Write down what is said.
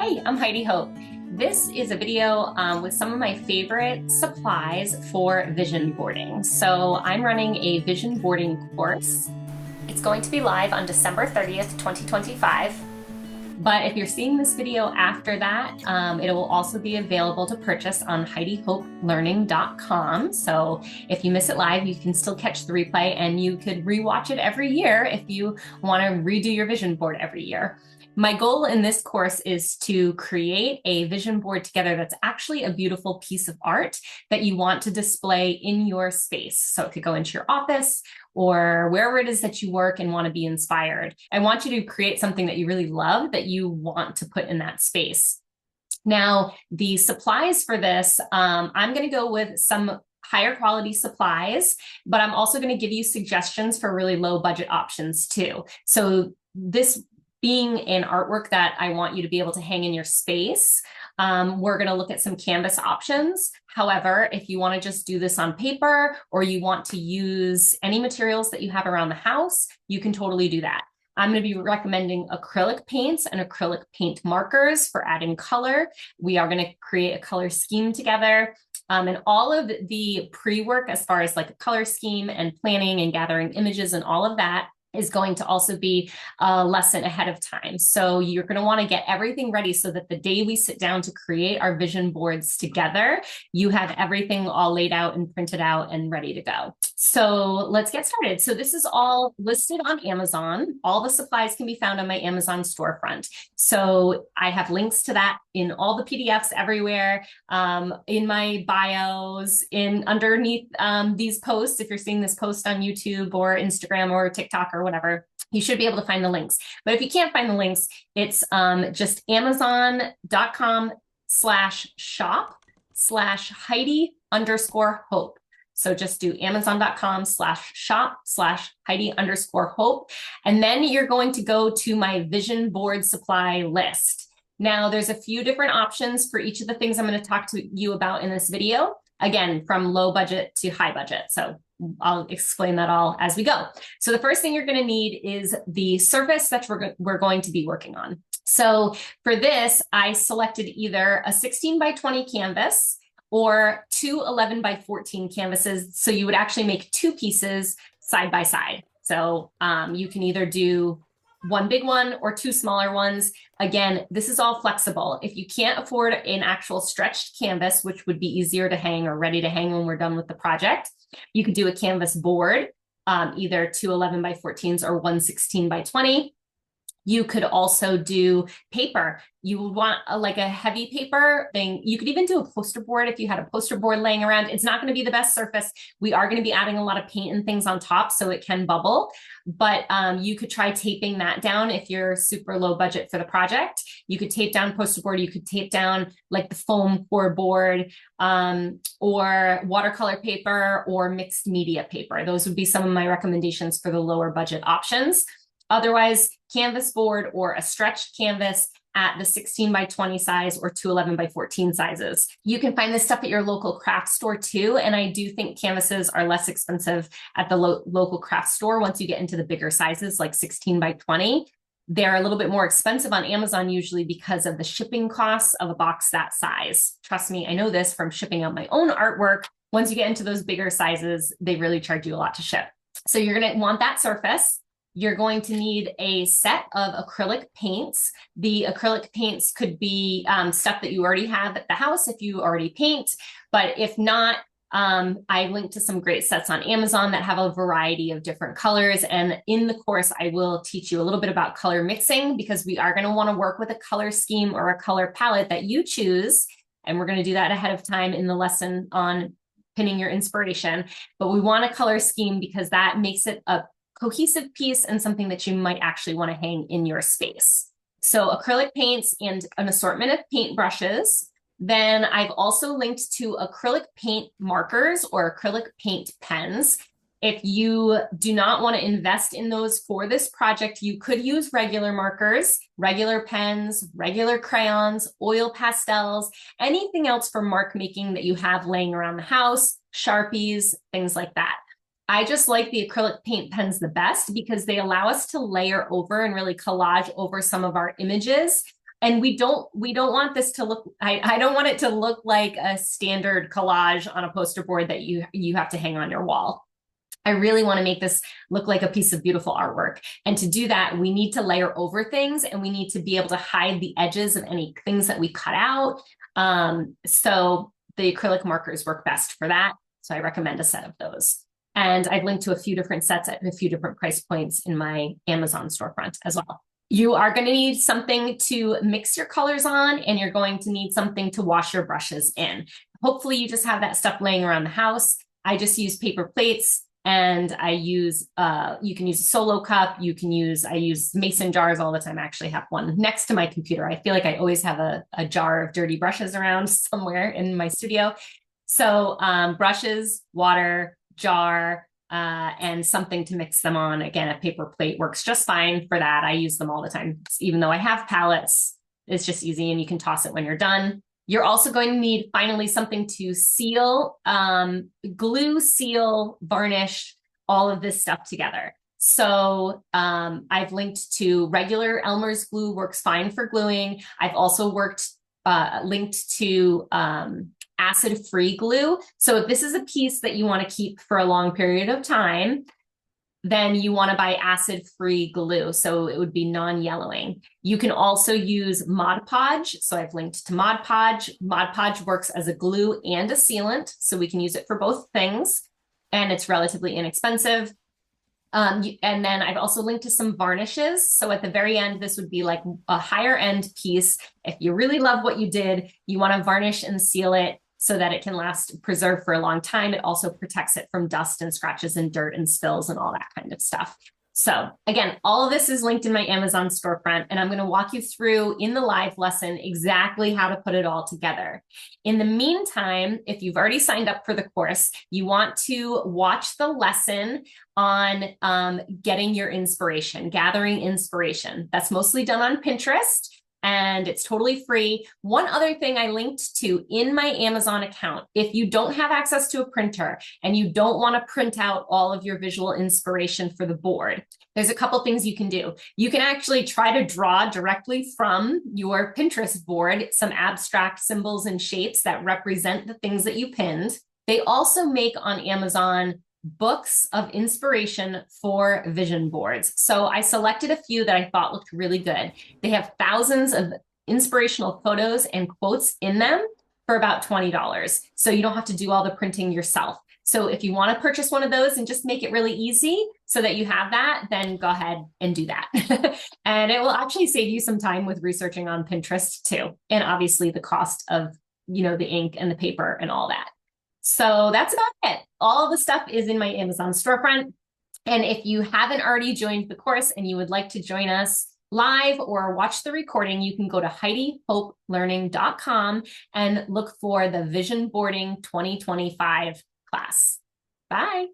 Hi, I'm Heidi Hope. This is a video with some of my favorite supplies for vision boarding. So I'm running a vision boarding course. It's going to be live on December 30th, 2025. But if you're seeing this video after that, it will also be available to purchase on HeidiHopeLearning.com. So if you miss it live, you can still catch the replay and you could rewatch it every year if you want to redo your vision board every year. My goal in this course is to create a vision board together that's actually a beautiful piece of art that you want to display in your space. So it could go into your office or wherever it is that you work and want to be inspired. I want you to create something that you really love that you want to put in that space. Now, the supplies for this, I'm going to go with some higher quality supplies, but I'm also going to give you suggestions for really low budget options too. So this being an artwork that I want you to be able to hang in your space, we're going to look at some canvas options. However, if you want to just do this on paper or you want to use any materials that you have around the house, you can totally do that. I'm going to be recommending acrylic paints and acrylic paint markers for adding color. We are going to create a color scheme together. And all of the pre-work as far as like a color scheme and planning and gathering images and all of that is going to also be a lesson ahead of time. So you're going to want to get everything ready so that the day we sit down to create our vision boards together, you have everything all laid out and printed out and ready to go. So let's get started. So this is all listed on Amazon. All the supplies can be found on my Amazon storefront. So I have links to that in all the PDFs everywhere, in my bios, underneath these posts. If you're seeing this post on YouTube or Instagram or TikTok or whatever, you should be able to find the links. But if you can't find the links, it's just Amazon.com/shop/Heidi_Hope. So just do Amazon.com/shop/Heidi_Hope. And then you're going to go to my vision board supply list. Now there's a few different options for each of the things I'm going to talk to you about in this video. Again, from low budget to high budget. So I'll explain that all as we go. So the first thing you're going to need is the surface that we're going to be working on. So for this, I selected either a 16 by 20 canvas or two 11 by 14 canvases. So you would actually make two pieces side by side. So you can either do one big one or two smaller ones. Again, this is all flexible. If you can't afford an actual stretched canvas, which would be easier to hang or ready to hang when we're done with the project, you could do a canvas board, either two 11 by 14s or one 16 by 20. You could also do paper. You would want like a heavy paper thing. You could even do a poster board if you had a poster board laying around. It's not going to be the best surface. We are going to be adding a lot of paint and things on top, so it can bubble. But you could try taping that down if you're super low budget for the project. You could tape down poster board. You could tape down like the foam core board, or watercolor paper or mixed media paper. Those would be some of my recommendations for the lower budget options. Otherwise, canvas board or a stretched canvas at the 16 by 20 size or 211 by 14 sizes. You can find this stuff at your local craft store too. And I do think canvases are less expensive at the local craft store once you get into the bigger sizes like 16 by 20. They're a little bit more expensive on Amazon usually because of the shipping costs of a box that size. Trust me, I know this from shipping out my own artwork. Once you get into those bigger sizes, they really charge you a lot to ship. So you're going to want that surface. You're going to need a set of acrylic paints. The acrylic paints could be stuff that you already have at the house if you already paint, but if not, I linked to some great sets on Amazon that have a variety of different colors. And in the course, I will teach you a little bit about color mixing because we are going to want to work with a color scheme or a color palette that you choose. And we're going to do that ahead of time in the lesson on pinning your inspiration. But we want a color scheme because that makes it a cohesive piece and something that you might actually want to hang in your space. So acrylic paints and an assortment of paint brushes. Then I've also linked to acrylic paint markers or acrylic paint pens. If you do not want to invest in those for this project, you could use regular markers, regular pens, regular crayons, oil pastels, anything else for mark making that you have laying around the house, Sharpies, things like that. I just like the acrylic paint pens the best because they allow us to layer over and really collage over some of our images And we don't want this to look, I don't want it to look like a standard collage on a poster board that you have to hang on your wall. I really want to make this look like a piece of beautiful artwork. And to do that, we need to layer over things, and we need to be able to hide the edges of any things that we cut out. So the acrylic markers work best for that. So I recommend a set of those. And I've linked to a few different sets at a few different price points in my Amazon storefront as well. You are going to need something to mix your colors on, and you're going to need something to wash your brushes in. Hopefully you just have that stuff laying around the house. I just use paper plates, and I use, you can use a solo cup. I use mason jars all the time. I actually have one next to my computer. I feel like I always have a jar of dirty brushes around somewhere in my studio. So brushes, water, jar, and something to mix them on. Again, a paper plate works just fine for that. I use them all the time. Even though I have palettes, it's just easy, and you can toss it when you're done. You're also going to need finally something to seal, glue, seal, varnish, all of this stuff together. So I've linked to regular Elmer's glue, works fine for gluing. I've also linked to acid-free glue. So if this is a piece that you want to keep for a long period of time, then you want to buy acid-free glue. So it would be non-yellowing. You can also use Mod Podge. So I've linked to Mod Podge. Mod Podge works as a glue and a sealant. So we can use it for both things, and it's relatively inexpensive. And then I've also linked to some varnishes. So at the very end, this would be like a higher end piece. If you really love what you did, you want to varnish and seal it so that it can preserve for a long time. It also protects it from dust and scratches and dirt and spills and all that kind of stuff. So again, all of this is linked in my Amazon storefront, and I'm going to walk you through in the live lesson exactly how to put it all together. In the meantime, if you've already signed up for the course, you want to watch the lesson on getting your inspiration, gathering inspiration. That's mostly done on Pinterest, and it's totally free. One other thing I linked to in my Amazon account, if you don't have access to a printer and you don't want to print out all of your visual inspiration for the board, there's a couple things you can do. You can actually try to draw directly from your Pinterest board some abstract symbols and shapes that represent the things that you pinned. They also make on Amazon books of inspiration for vision boards. So I selected a few that I thought looked really good. They have thousands of inspirational photos and quotes in them for about $20. So you don't have to do all the printing yourself. So if you want to purchase one of those and just make it really easy so that you have that, then go ahead and do that. And it will actually save you some time with researching on Pinterest too. And obviously the cost of, the ink and the paper and all that. So that's about it. All the stuff is in my Amazon storefront. And if you haven't already joined the course and you would like to join us live or watch the recording, you can go to HeidiHopeLearning.com and look for the Vision Boarding 2025 class. Bye.